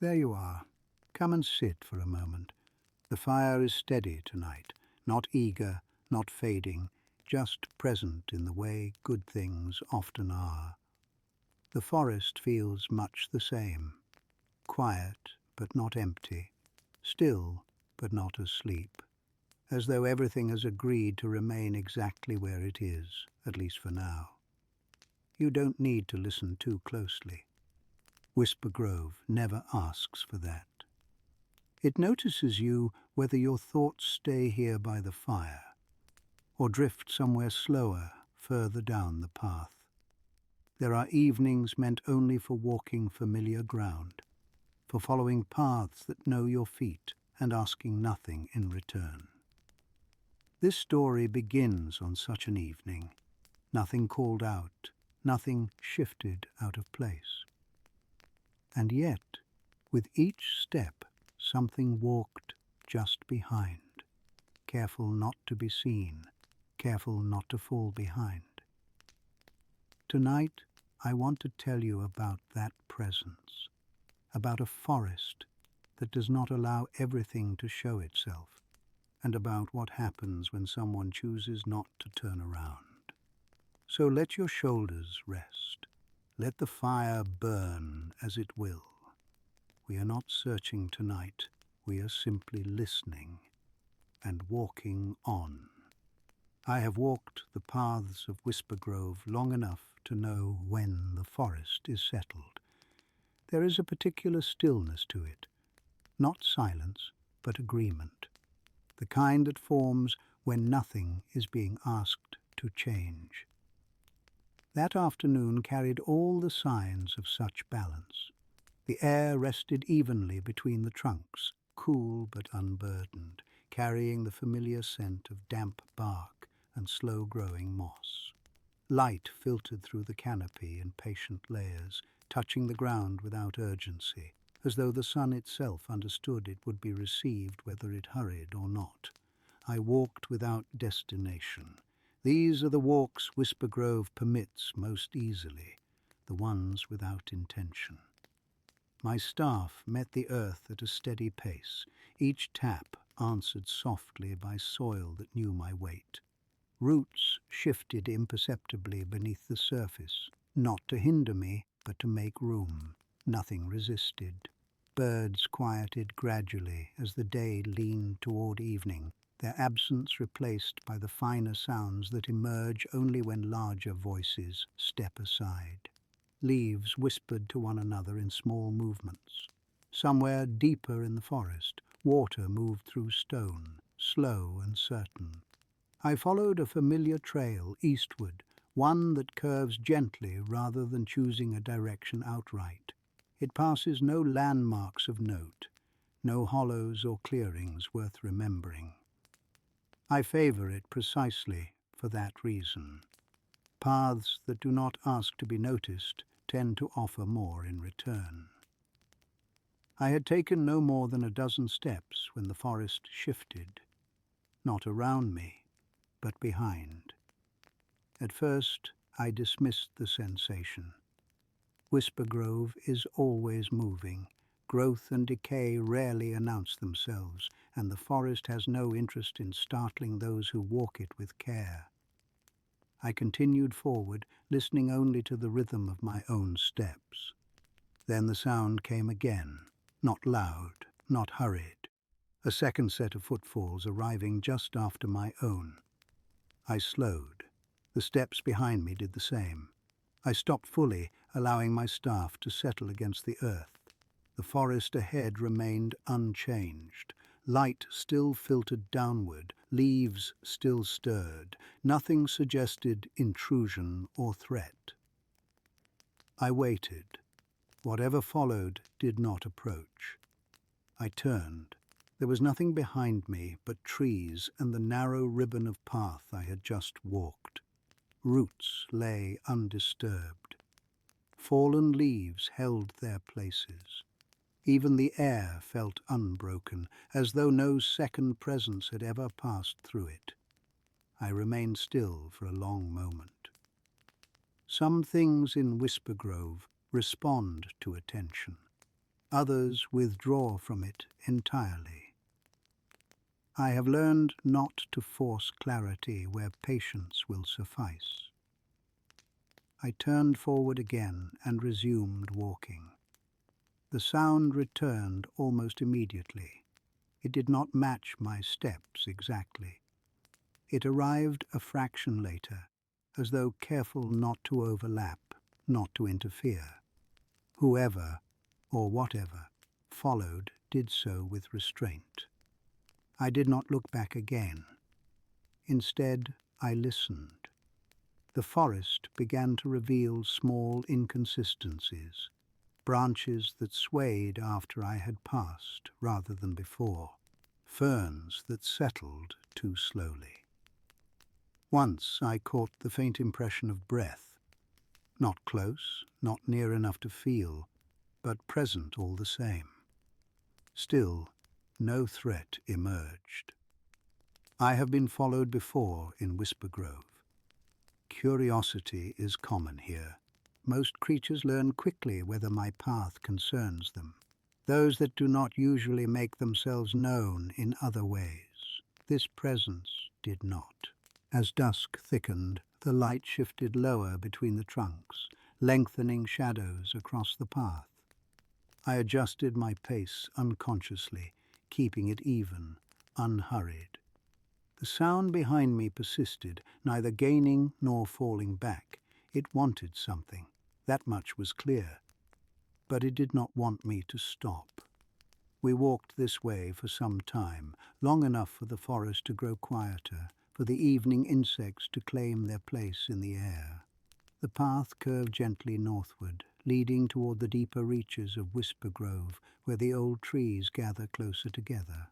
There you are. Come and sit for a moment. The fire is steady tonight, not eager, not fading, just present in the way good things often are. The forest feels much the same. Quiet, but not empty. Still, but not asleep. As though everything has agreed to remain exactly where it is, at least for now. You don't need to listen too closely. Whispergrove never asks for that. It notices you whether your thoughts stay here by the fire or drift somewhere slower, further down the path. There are evenings meant only for walking familiar ground, for following paths that know your feet and asking nothing in return. This story begins on such an evening, nothing called out, nothing shifted out of place. And yet, with each step, something walked just behind, careful not to be seen, careful not to fall behind. Tonight, I want to tell you about that presence, about a forest that does not allow everything to show itself, and about what happens when someone chooses not to turn around. So let your shoulders rest. Let the fire burn as it will. We are not searching tonight. We are simply listening and walking on. I have walked the paths of Whispergrove long enough to know when the forest is settled. There is a particular stillness to it, not silence, but agreement, the kind that forms when nothing is being asked to change. That afternoon carried all the signs of such balance. The air rested evenly between the trunks, cool but unburdened, carrying the familiar scent of damp bark and slow-growing moss. Light filtered through the canopy in patient layers, touching the ground without urgency, as though the sun itself understood it would be received whether it hurried or not. I walked without destination. These are the walks Whispergrove permits most easily, the ones without intention. My staff met the earth at a steady pace, each tap answered softly by soil that knew my weight. Roots shifted imperceptibly beneath the surface, not to hinder me, but to make room. Nothing resisted. Birds quieted gradually as the day leaned toward evening, their absence replaced by the finer sounds that emerge only when larger voices step aside. Leaves whispered to one another in small movements. Somewhere deeper in the forest, water moved through stone, slow and certain. I followed a familiar trail eastward, one that curves gently rather than choosing a direction outright. It passes no landmarks of note, no hollows or clearings worth remembering. I favor it precisely for that reason. Paths that do not ask to be noticed tend to offer more in return. I had taken no more than a dozen steps when the forest shifted, not around me, but behind. At first, I dismissed the sensation. Whispergrove is always moving. Growth and decay rarely announce themselves, and the forest has no interest in startling those who walk it with care. I continued forward, listening only to the rhythm of my own steps. Then the sound came again, not loud, not hurried. A second set of footfalls arriving just after my own. I slowed. The steps behind me did the same. I stopped fully, allowing my staff to settle against the earth. The forest ahead remained unchanged. Light still filtered downward, leaves still stirred. Nothing suggested intrusion or threat. I waited. Whatever followed did not approach. I turned. There was nothing behind me but trees and the narrow ribbon of path I had just walked. Roots lay undisturbed. Fallen leaves held their places. Even the air felt unbroken, as though no second presence had ever passed through it. I remained still for a long moment. Some things in Whispergrove respond to attention. Others withdraw from it entirely. I have learned not to force clarity where patience will suffice. I turned forward again and resumed walking. The sound returned almost immediately. It did not match my steps exactly. It arrived a fraction later, as though careful not to overlap, not to interfere. Whoever, or whatever, followed did so with restraint. I did not look back again. Instead, I listened. The forest began to reveal small inconsistencies, branches that swayed after I had passed rather than before, ferns that settled too slowly. Once I caught the faint impression of breath, not close, not near enough to feel, but present all the same. Still, no threat emerged. I have been followed before in Whispergrove. Curiosity is common here. Most creatures learn quickly whether my path concerns them. Those that do not usually make themselves known in other ways. This presence did not. As dusk thickened, the light shifted lower between the trunks, lengthening shadows across the path. I adjusted my pace unconsciously, keeping it even, unhurried. The sound behind me persisted, neither gaining nor falling back. It wanted something, that much was clear. But it did not want me to stop. We walked this way for some time, long enough for the forest to grow quieter, for the evening insects to claim their place in the air. The path curved gently northward, leading toward the deeper reaches of Whispergrove, where the old trees gather closer together.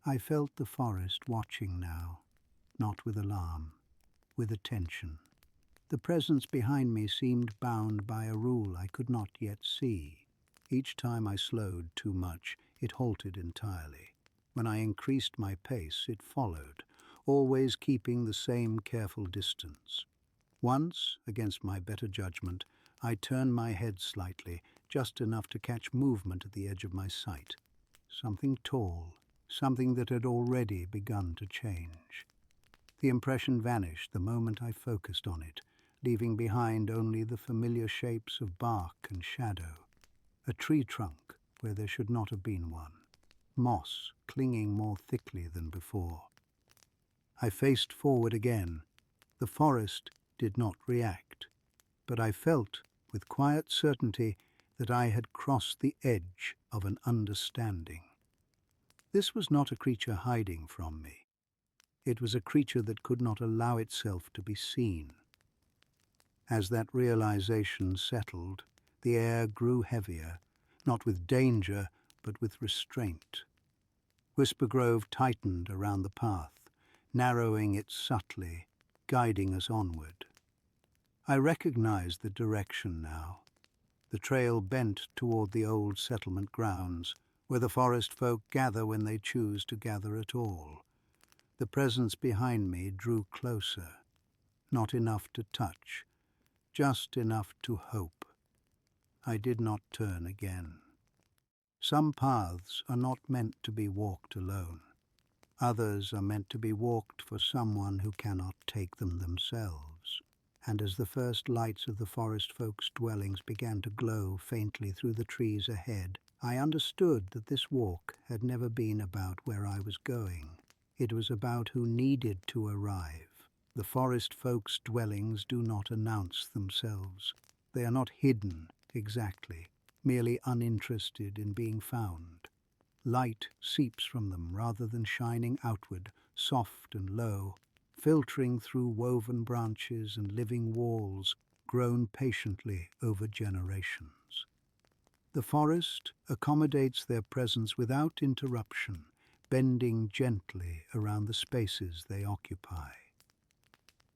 I felt the forest watching now, not with alarm, with attention. The presence behind me seemed bound by a rule I could not yet see. Each time I slowed too much, it halted entirely. When I increased my pace, it followed, always keeping the same careful distance. Once, against my better judgment, I turned my head slightly, just enough to catch movement at the edge of my sight. Something tall, something that had already begun to change. The impression vanished the moment I focused on it, leaving behind only the familiar shapes of bark and shadow. A tree trunk where there should not have been one. Moss clinging more thickly than before. I faced forward again. The forest did not react, but I felt with quiet certainty that I had crossed the edge of an understanding. This was not a creature hiding from me. It was a creature that could not allow itself to be seen. As that realization settled, the air grew heavier, not with danger, but with restraint. Whispergrove tightened around the path, narrowing it subtly, guiding us onward. I recognized the direction now. The trail bent toward the old settlement grounds, where the forest folk gather when they choose to gather at all. The presence behind me drew closer, not enough to touch, just enough to hope. I did not turn again. Some paths are not meant to be walked alone. Others are meant to be walked for someone who cannot take them themselves. And as the first lights of the forest folks' dwellings began to glow faintly through the trees ahead, I understood that this walk had never been about where I was going. It was about who needed to arrive. The forest folks' dwellings do not announce themselves. They are not hidden, exactly, merely uninterested in being found. Light seeps from them rather than shining outward, soft and low, filtering through woven branches and living walls grown patiently over generations. The forest accommodates their presence without interruption, bending gently around the spaces they occupy.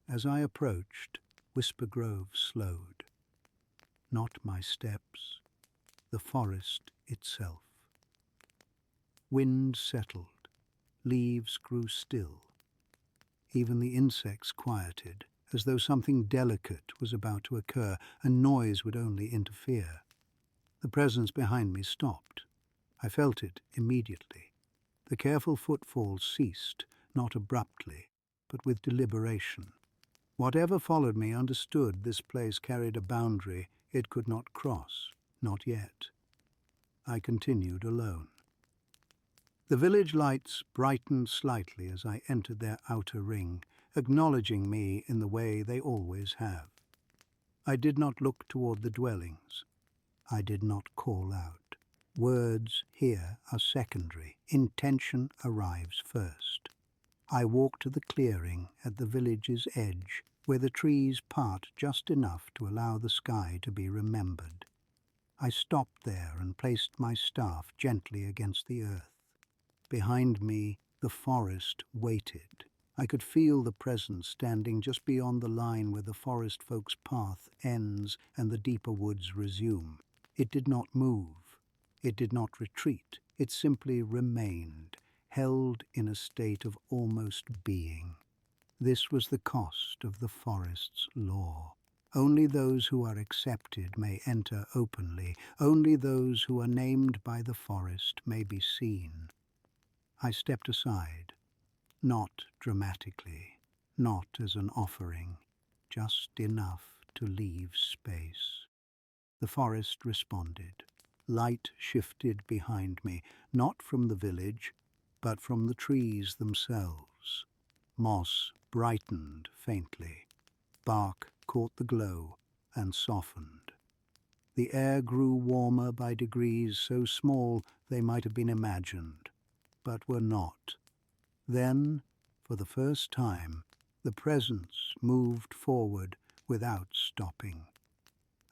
As I approached, Whispergrove slowed. Not my steps, the forest itself. Wind settled, leaves grew still. Even the insects quieted, as though something delicate was about to occur, and noise would only interfere. The presence behind me stopped, I felt it immediately. The careful footfalls ceased, not abruptly, but with deliberation. Whatever followed me understood this place carried a boundary it could not cross, not yet. I continued alone. The village lights brightened slightly as I entered their outer ring, acknowledging me in the way they always have. I did not look toward the dwellings. I did not call out. Words here are secondary. Intention arrives first. I walked to the clearing at the village's edge, where the trees part just enough to allow the sky to be remembered. I stopped there and placed my staff gently against the earth. Behind me, the forest waited. I could feel the presence standing just beyond the line where the forest folk's path ends and the deeper woods resume. It did not move. It did not retreat. It simply remained, held in a state of almost being. This was the cost of the forest's law. Only those who are accepted may enter openly. Only those who are named by the forest may be seen. I stepped aside, not dramatically, not as an offering, just enough to leave space. The forest responded. Light shifted behind me, not from the village, but from the trees themselves. Moss brightened faintly. Bark caught the glow and softened. The air grew warmer by degrees so small they might have been imagined, but were not. Then, for the first time, the presence moved forward without stopping.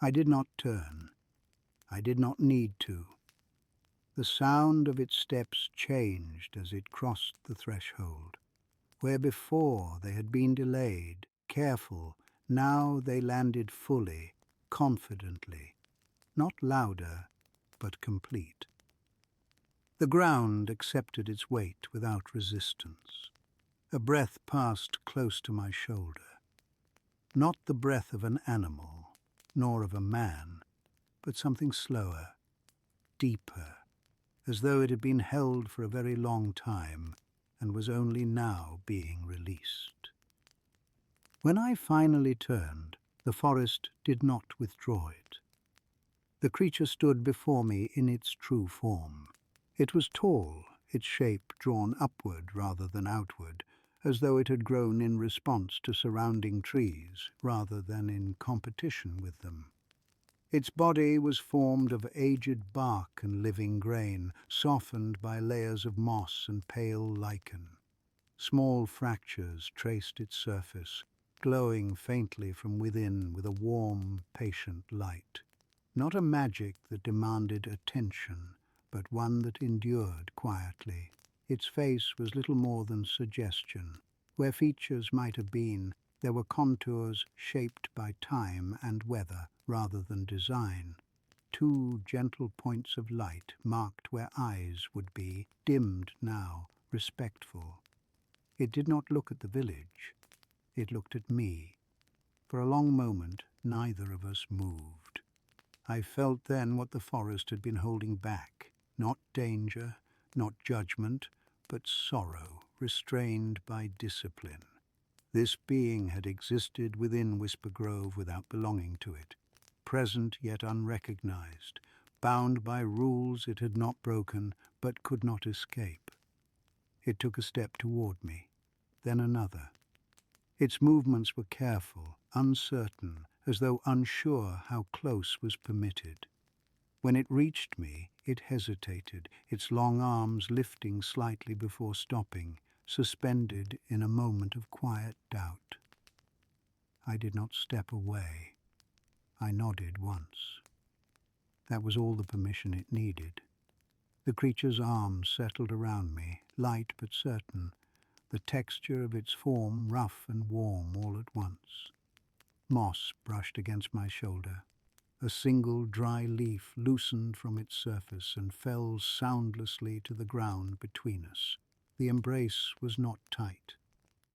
I did not turn. I did not need to. The sound of its steps changed as it crossed the threshold. Where before they had been delayed, careful, now they landed fully, confidently, not louder, but complete. The ground accepted its weight without resistance. A breath passed close to my shoulder. Not the breath of an animal, nor of a man, but something slower, deeper, as though it had been held for a very long time and was only now being released. When I finally turned, the forest did not withdraw it. The creature stood before me in its true form. It was tall, its shape drawn upward rather than outward, as though it had grown in response to surrounding trees rather than in competition with them. Its body was formed of aged bark and living grain, softened by layers of moss and pale lichen. Small fractures traced its surface, glowing faintly from within with a warm, patient light. Not a magic that demanded attention, but one that endured quietly. Its face was little more than suggestion. Where features might have been, there were contours shaped by time and weather rather than design. Two gentle points of light marked where eyes would be, dimmed now, respectful. It did not look at the village. It looked at me. For a long moment, neither of us moved. I felt then what the forest had been holding back. Not danger, not judgment, but sorrow, restrained by discipline. This being had existed within Whispergrove without belonging to it, present yet unrecognized, bound by rules it had not broken but could not escape. It took a step toward me, then another. Its movements were careful, uncertain, as though unsure how close was permitted. When it reached me, it hesitated, its long arms lifting slightly before stopping, suspended in a moment of quiet doubt. I did not step away. I nodded once. That was all the permission it needed. The creature's arms settled around me, light but certain, the texture of its form rough and warm all at once. Moss brushed against my shoulder. A single dry leaf loosened from its surface and fell soundlessly to the ground between us. The embrace was not tight.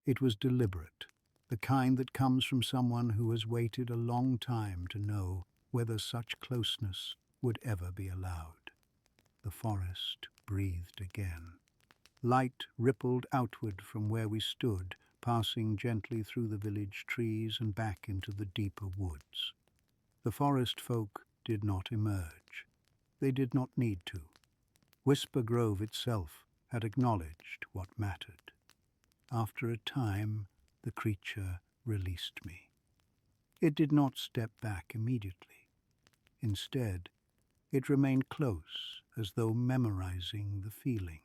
It was deliberate, the kind that comes from someone who has waited a long time to know whether such closeness would ever be allowed. the forest breathed again. Light rippled outward from where we stood, passing gently through the village trees and back into the deeper woods. The forest folk did not emerge. They did not need to. Whispergrove itself had acknowledged what mattered. After a time, the creature released me. It did not step back immediately. Instead, it remained close, as though memorizing the feeling,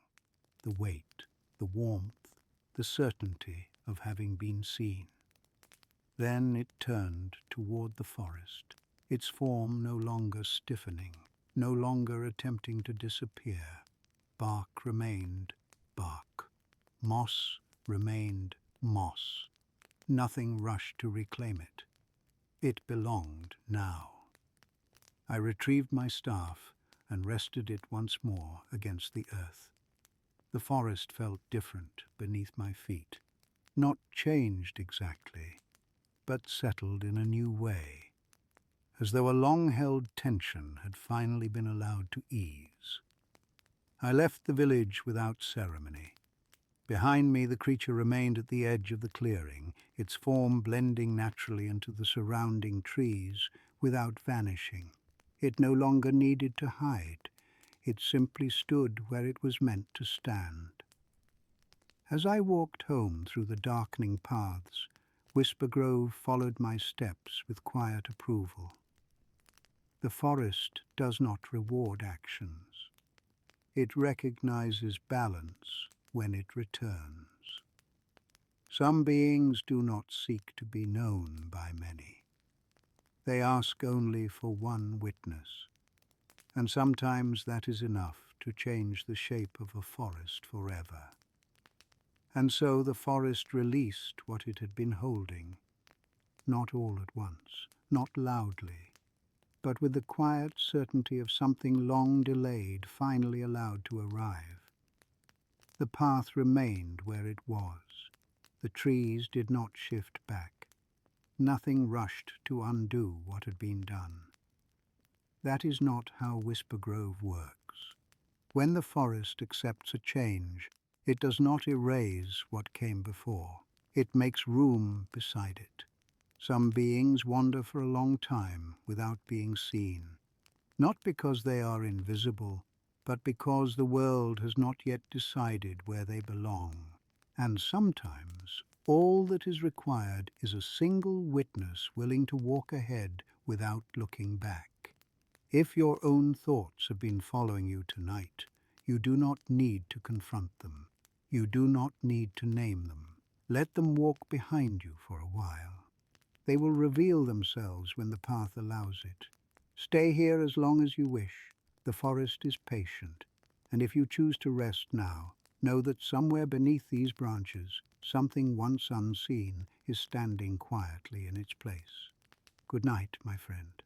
the weight, the warmth, the certainty of having been seen. Then it turned toward the forest, its form no longer stiffening, no longer attempting to disappear. Bark remained bark. Moss remained moss. Nothing rushed to reclaim it. It belonged now. I retrieved my staff and rested it once more against the earth. The forest felt different beneath my feet, not changed exactly, but settled in a new way, as though a long-held tension had finally been allowed to ease. I left the village without ceremony. Behind me, the creature remained at the edge of the clearing, its form blending naturally into the surrounding trees without vanishing. It no longer needed to hide. It simply stood where it was meant to stand. As I walked home through the darkening paths, Whispergrove followed my steps with quiet approval. The forest does not reward actions. It recognizes balance when it returns. Some beings do not seek to be known by many. They ask only for one witness, and sometimes that is enough to change the shape of a forest forever. And so the forest released what it had been holding, not all at once, not loudly, but with the quiet certainty of something long delayed finally allowed to arrive. The path remained where it was. The trees did not shift back. Nothing rushed to undo what had been done. That is not how Whispergrove works. When the forest accepts a change, it does not erase what came before. It makes room beside it. Some beings wander for a long time without being seen, not because they are invisible, but because the world has not yet decided where they belong. And sometimes all that is required is a single witness willing to walk ahead without looking back. If your own thoughts have been following you tonight, you do not need to confront them. You do not need to name them. Let them walk behind you for a while. They will reveal themselves when the path allows it. Stay here as long as you wish. The forest is patient, and if you choose to rest now, know that somewhere beneath these branches, something once unseen is standing quietly in its place. Good night, my friend.